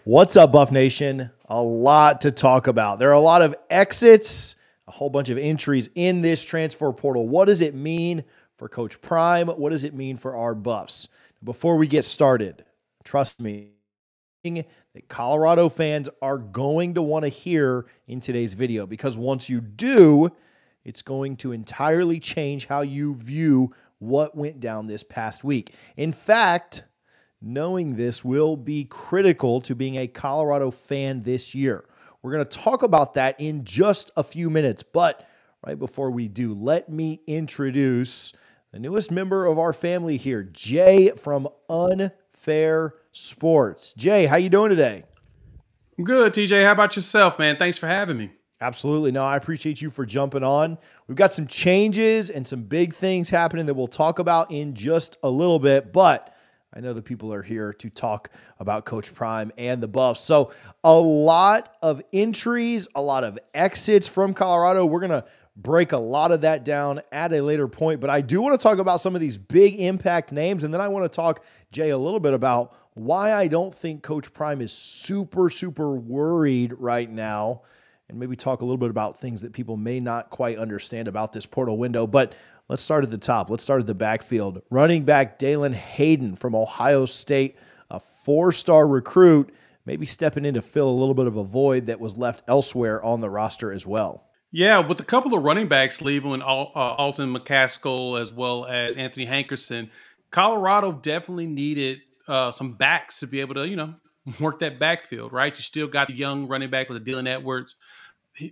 What's up, Buff Nation? A lot to talk about. There are a lot of exits, a whole bunch of entries in this transfer portal. What does it mean for Coach Prime? What does it mean for our Buffs? Before we get started, trust me, that Colorado fans are going to want to hear in today's video, because once you do, it's going to entirely change how you view what went down this past week. In fact, knowing this will be critical to being a Colorado fan this year. We're going to talk about that in just a few minutes, but right before we do, let me introduce the newest member of our family here, Jay from Unfair Sports. Jay, how you doing today? I'm good, TJ. How about yourself, man? Thanks for having me. Absolutely. No, I appreciate you for jumping on. We've got some changes and some big things happening that we'll talk about in just a little bit, but I know the people are here to talk about Coach Prime and the Buffs. So a lot of entries, a lot of exits from Colorado. We're going to break a lot of that down at a later point, but I do want to talk about some of these big impact names, and then I want to talk, Jay, a little bit about why I don't think Coach Prime is super worried right now, and maybe talk a little bit about things that people may not quite understand about this portal window. But let's start at the top. Let's start at the backfield. Running back Deion Hayden from Ohio State, a four-star recruit, maybe stepping in to fill a little bit of a void that was left elsewhere on the roster as well. Yeah, with a couple of running backs leaving, Alton McCaskill as well as Anthony Hankerson, Colorado definitely needed some backs to be able to, work that backfield, right? You still got the young running back with Dylan Edwards,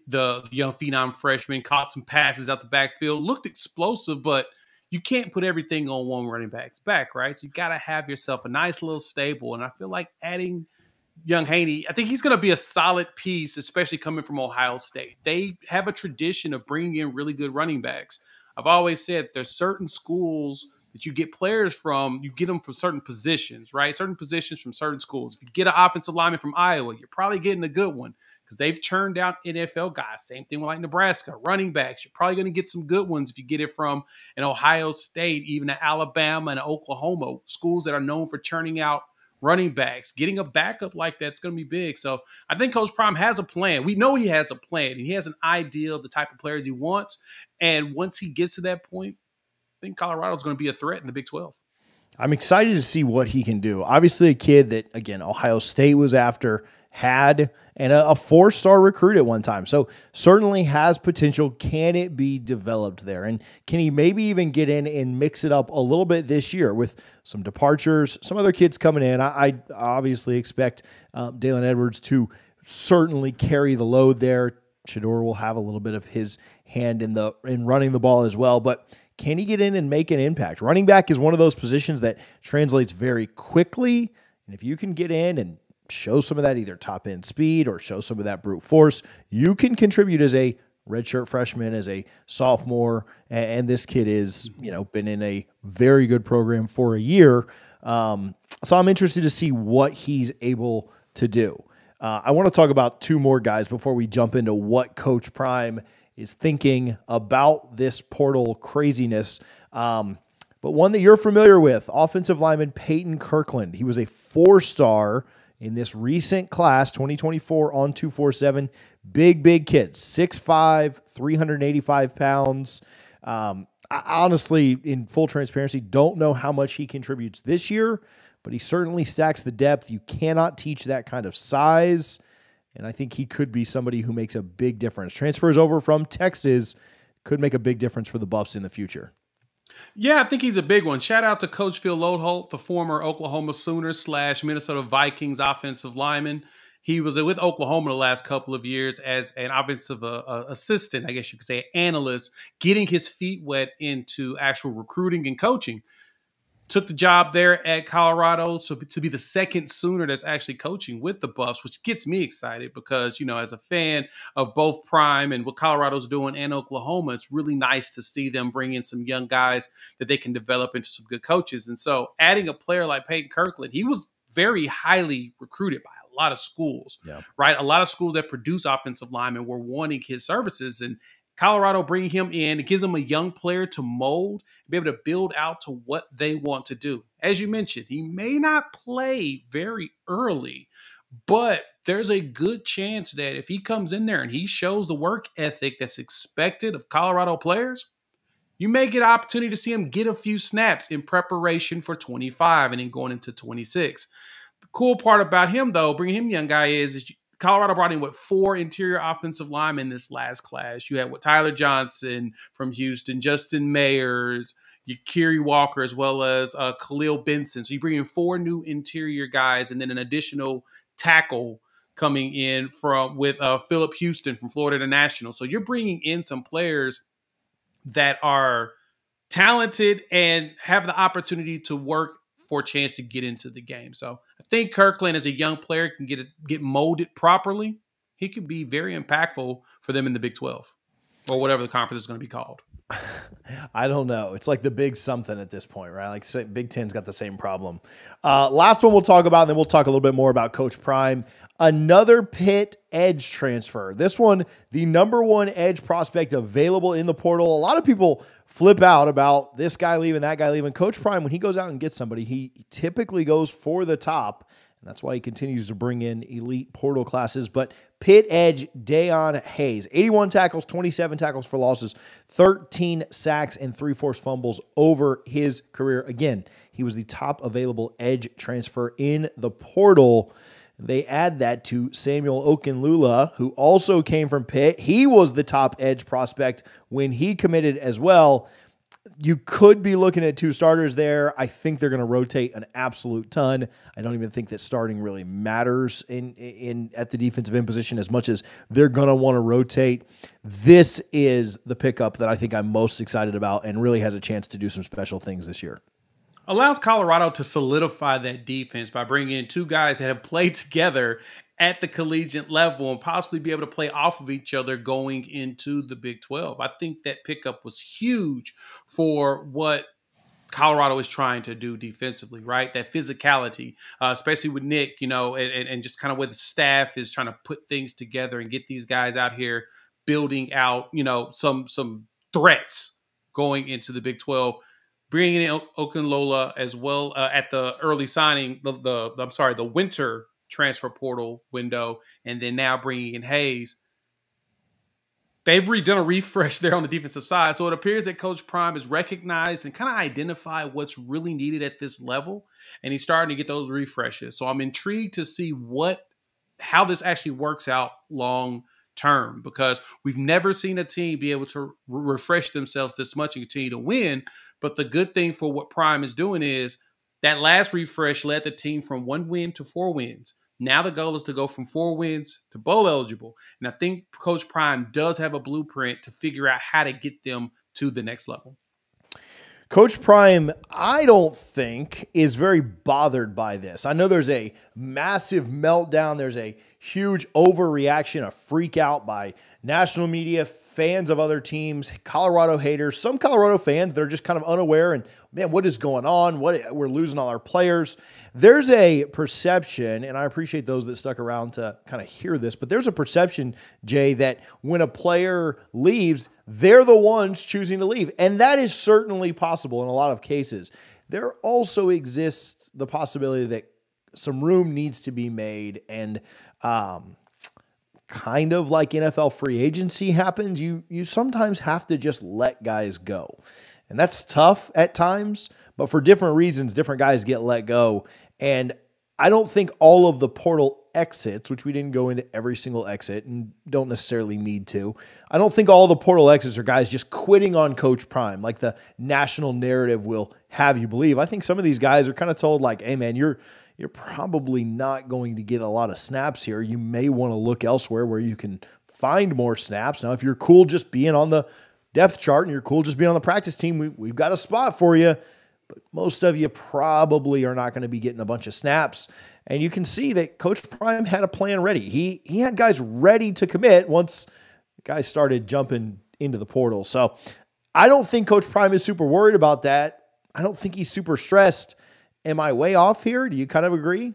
the young phenom freshman, caught some passes out the backfield, looked explosive, but you can't put everything on one running back's back, right? So you got to have yourself a nice little stable. And I feel like adding young Haney, I think he's going to be a solid piece, especially coming from Ohio State. They have a tradition of bringing in really good running backs. I've always said there's certain schools that you get players from, you get them from certain positions, right? Certain positions from certain schools. If you get an offensive lineman from Iowa, you're probably getting a good one because they've churned out NFL guys. Same thing with like Nebraska, running backs. You're probably going to get some good ones if you get it from an Ohio State, even an Alabama and an Oklahoma, schools that are known for churning out running backs. Getting a backup like that's going to be big. So I think Coach Prime has a plan. We know he has a plan, and he has an idea of the type of players he wants. And once he gets to that point, I think Colorado's going to be a threat in the Big 12. I'm excited to see what he can do. Obviously, a kid that, again, Ohio State was after, had, and a four-star recruit at one time. So certainly has potential. Can it be developed there? And can he maybe even get in and mix it up a little bit this year with some departures, some other kids coming in? I obviously expect Dylan Edwards to certainly carry the load there. Shedeur will have a little bit of his hand in running the ball as well, but can he get in and make an impact? Running back is one of those positions that translates very quickly, and if you can get in and show some of that either top end speed or show some of that brute force, you can contribute as a redshirt freshman, as a sophomore, and this kid is, been in a very good program for a year. So I'm interested to see what he's able to do. I want to talk about two more guys before we jump into what Coach Prime is thinking about this portal craziness. But one that you're familiar with, offensive lineman Peyton Kirkland. He was a four-star in this recent class, 2024 on 247. Big kid, 6'5", 385 pounds. I honestly, in full transparency, don't know how much he contributes this year, but he certainly stacks the depth. You cannot teach that kind of size, and I think he could be somebody who makes a big difference. Transfers over from Texas, could make a big difference for the Buffs in the future. Yeah, I think he's a big one. Shout out to Coach Phil Lodeholt, the former Oklahoma Sooners / Minnesota Vikings offensive lineman. He was with Oklahoma the last couple of years as an offensive assistant, I guess you could say, analyst, getting his feet wet into actual recruiting and coaching. Took the job there at Colorado to be the second Sooner that's actually coaching with the Buffs, which gets me excited because, as a fan of both Prime and what Colorado's doing and Oklahoma, it's really nice to see them bring in some young guys that they can develop into some good coaches. And so adding a player like Peyton Kirkland, he was very highly recruited by a lot of schools, right? A lot of schools that produce offensive linemen were wanting his services, and Colorado bringing him in, it gives them a young player to mold, be able to build out to what they want to do. As you mentioned, he may not play very early, But there's a good chance that if he comes in there and he shows the work ethic that's expected of Colorado players, you may get an opportunity to see him get a few snaps in preparation for 25 and then going into 26. The cool part about him, though, bringing him young guy is Colorado brought in, what, 4 interior offensive linemen this last class. You had Tyler Johnson from Houston, Justin Mayers, Yakiri Walker, as well as Khalil Benson. So you bring in 4 new interior guys and then an additional tackle coming in with Philip Houston from Florida International. So you're bringing in some players that are talented and have the opportunity to work for a chance to get into the game. So I think Kirkland, as a young player, can get molded properly. He could be very impactful for them in the Big 12 or whatever the conference is going to be called. I don't know. It's like the big something at this point, right? Like Big Ten's got the same problem. Last one we'll talk about, and then we'll talk a little bit more about Coach Prime. Another Pitt edge transfer. This one, the #1 edge prospect available in the portal. A lot of people flip out about this guy leaving, that guy leaving. Coach Prime, when he goes out and gets somebody, he typically goes for the top. And that's why he continues to bring in elite portal classes. But Pitt edge Deion Hayes, 81 tackles, 27 tackles for losses, 13 sacks, and 3 forced fumbles over his career. Again, he was the top available edge transfer in the portal. They add that to Samuel Okunlula, who also came from Pitt. He was the top edge prospect when he committed as well. You could be looking at 2 starters there. I think they're going to rotate an absolute ton. I don't even think that starting really matters at the defensive end position as much as they're going to want to rotate. This is the pickup that I think I'm most excited about and really has a chance to do some special things this year. Allows Colorado to solidify that defense by bringing in 2 guys that have played together at the collegiate level and possibly be able to play off of each other going into the Big 12. I think that pickup was huge for what Colorado is trying to do defensively, right? That physicality, especially with Nick, and just kind of where the staff is trying to put things together and get these guys out here building out, some threats going into the Big 12. Bringing in Okunlola as well at the early signing, the winter transfer portal window, and then now bringing in Hayes. They've redone a refresh there on the defensive side. So it appears that Coach Prime has recognized and kind of identified what's really needed at this level. And he's starting to get those refreshes. So I'm intrigued to see how this actually works out long term, because we've never seen a team be able to refresh themselves this much and continue to win. But the good thing for what Prime is doing is that last refresh led the team from 1 win to 4 wins. Now the goal is to go from 4 wins to bowl eligible. And I think Coach Prime does have a blueprint to figure out how to get them to the next level. Coach Prime, I don't think, is very bothered by this. I know there's a massive meltdown. There's a huge overreaction, a freak out by national media, fans of other teams, Colorado haters, some Colorado fans that are just kind of unaware and, man, what is going on? We're losing all our players. There's a perception, and I appreciate those that stuck around to kind of hear this, but there's a perception, Jay, that when a player leaves, they're the ones choosing to leave. And that is certainly possible in a lot of cases. There also exists the possibility that some room needs to be made, and kind of like NFL free agency happens, you sometimes have to just let guys go. And that's tough at times, but for different reasons, different guys get let go. And I don't think all of the portal exits, which we didn't go into every single exit and don't necessarily need to, I don't think all the portal exits are guys just quitting on Coach Prime, like the national narrative will have you believe. I think some of these guys are kind of told like, hey man, you're probably not going to get a lot of snaps here. You may want to look elsewhere where you can find more snaps. Now, if you're cool just being on the depth chart and you're cool just being on the practice team, we've got a spot for you. But most of you probably are not going to be getting a bunch of snaps. And you can see that Coach Prime had a plan ready. He had guys ready to commit once guys started jumping into the portal. So I don't think Coach Prime is super worried about that. I don't think he's super stressed. Am I way off here? Do you kind of agree?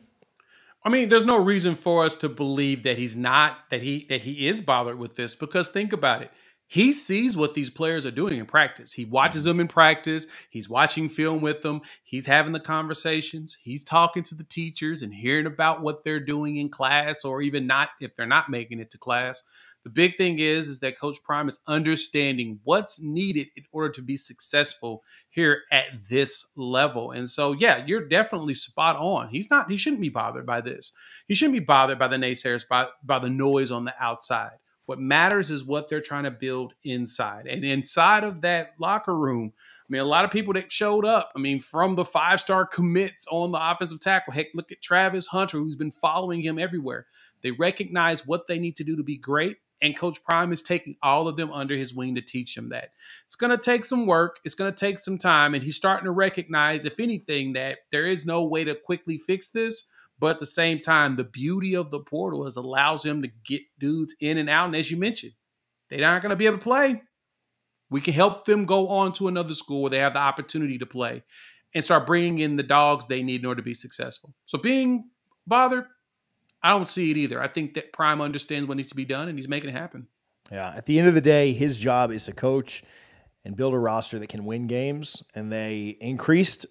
I mean, there's no reason for us to believe that he's not, that he is bothered with this, because think about it. He sees what these players are doing in practice. He watches them in practice. He's watching film with them. He's having the conversations. He's talking to the teachers and hearing about what they're doing in class, or even not if they're not making it to class. The big thing is that Coach Prime is understanding what's needed in order to be successful here at this level. And so, yeah, you're definitely spot on. He shouldn't be bothered by this. He shouldn't be bothered by the naysayers, by the noise on the outside. What matters is what they're trying to build inside. And inside of that locker room, I mean, a lot of people that showed up, I mean, from the 5-star commits on the offensive tackle, heck, look at Travis Hunter, who's been following him everywhere. They recognize what they need to do to be great. And Coach Prime is taking all of them under his wing to teach them that. It's going to take some work. It's going to take some time. And he's starting to recognize, if anything, that there is no way to quickly fix this. But at the same time, the beauty of the portal is allows him to get dudes in and out. And as you mentioned, they're not going to be able to play. We can help them go on to another school where they have the opportunity to play and start bringing in the dogs they need in order to be successful. So being bothered, I don't see it either. I think that Prime understands what needs to be done, and he's making it happen. Yeah, at the end of the day, his job is to coach and build a roster that can win games, and they increased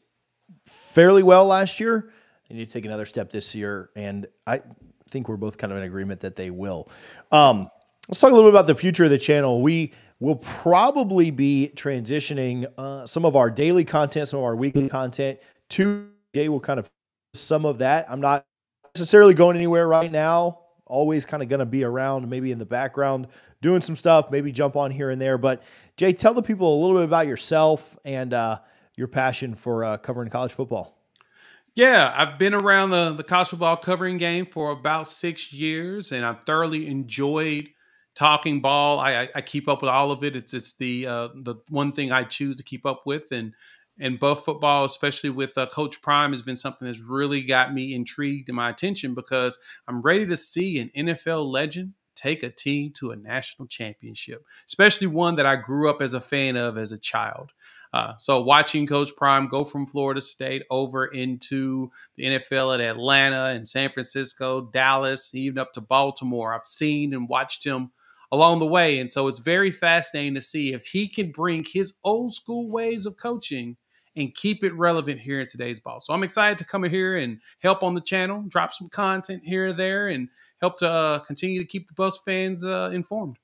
fairly well last year. They need to take another step this year, and I think we're both kind of in agreement that they will. Let's talk a little bit about the future of the channel. We will probably be transitioning some of our daily content, some of our weekly content to Jay. Will kind of some of that. I'm not necessarily going anywhere right now. Always kind of going to be around, maybe in the background, doing some stuff, maybe jump on here and there. But Jay, tell the people a little bit about yourself and your passion for covering college football. Yeah, I've been around the college football covering game for about 6 years, and I've thoroughly enjoyed talking ball. I keep up with all of it. It's the one thing I choose to keep up with, and buff football, especially with Coach Prime, has been something that's really got me intrigued and my attention, because I'm ready to see an NFL legend take a team to a national championship, especially one that I grew up as a fan of as a child. So watching Coach Prime go from Florida State over into the NFL at Atlanta and San Francisco, Dallas, even up to Baltimore, I've seen and watched him along the way. And so it's very fascinating to see if he can bring his old school ways of coaching and keep it relevant here in today's ball. So I'm excited to come in here and help on the channel, drop some content here or there, and help to continue to keep the Bucs fans informed.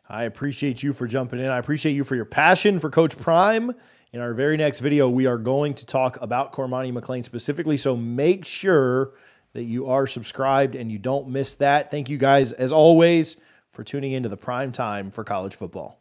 I appreciate you for jumping in. I appreciate you for your passion for Coach Prime. In our very next video, we are going to talk about Cormani McClain specifically, so make sure that you are subscribed and you don't miss that. Thank you guys, as always, for tuning into the prime time for college football.